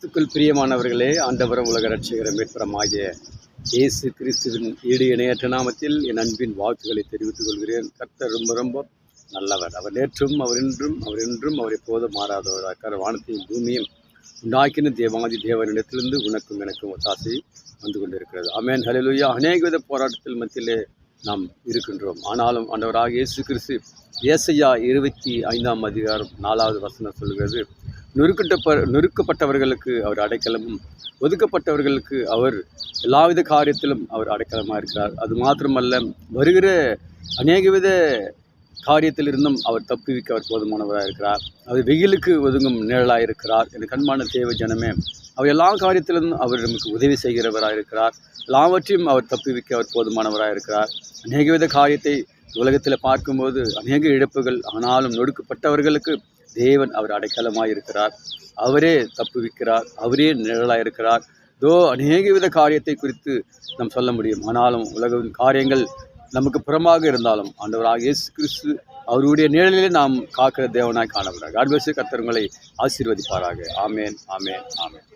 கிறிஸ்துக்குள் பிரியமானவர்களே, ஆண்டவரும் உலக இரட்சகரும் மீட்பருமாகிய இயேசு கிறிஸ்துவின் ஈடு இணையற்ற நாமத்தில் என் அன்பின் வாழ்த்துக்களை தெரிவித்துக் கொள்கிறேன். கர்த்தர் ரொம்ப ரொம்ப நல்லவர். அவர் நேற்றும், அவர் என்றும் அவர் எப்போதும் மாறாதவராக வானத்தையும் பூமியும் உண்டாக்கின தேவாதி தேவனிடத்திலிருந்து உனக்கும் எனக்கும் ஒத்தாசை வந்து கொண்டிருக்கிறது. ஆமென், ஹல்லேலூயா. அநேக வித போராட்டத்தில் மத்தியிலே நாம் இருக்கின்றோம். ஆனாலும் ஆண்டவராக இயேசு கிறிஸ்து ஏசாயா 25 4 சொல்கிறது, நொறுக்கப்பட்டவர்களுக்கு அவர் அடைக்கலமும் ஒதுக்கப்பட்டவர்களுக்கு அவர் எல்லாவித காரியத்திலும் அவர் அடைக்கலமாக இருக்கிறார். அது மாத்திரமல்ல, வருகிற அநேகவித காரியத்திலிருந்தும் அவர் தப்புவிக்க அவர் போதுமானவராக இருக்கிறார். அவர் வெயிலுக்கு ஒதுங்கும் நிழலாக இருக்கிறார். எனக்கு அன்பான தேவ ஜனமே, அவர் எல்லா காரியத்திலும் அவர் நமக்கு உதவி செய்கிறவராக இருக்கிறார். எல்லாவற்றையும் அவர் தப்புவிக்க அவர் போதுமானவராக இருக்கிறார். அநேகவித காரியத்தை உலகத்தில் பார்க்கும்போது அநேக இழப்புகள், ஆனாலும் நொடுக்கப்பட்டவர்களுக்கு தேவன் அவர் அடைக்கலமாக இருக்கிறார். அவரே தப்புவிக்கிறார், அவரே நிழலாக இருக்கிறார். அநேக வித காரியத்தை குறித்து நாம் சொல்ல முடியும். ஆனாலும் உலகின் காரியங்கள் நமக்கு புறமாக இருந்தாலும் ஆண்டவராக இயேசு கிறிஸ்து அவருடைய நிழலிலே நாம் காக்கிற தேவனாய் காணப்படுகிறார். God bless you. கர்த்தர் உங்களை ஆசீர்வதிப்பாராக. ஆமேன், ஆமேன், ஆமேன்.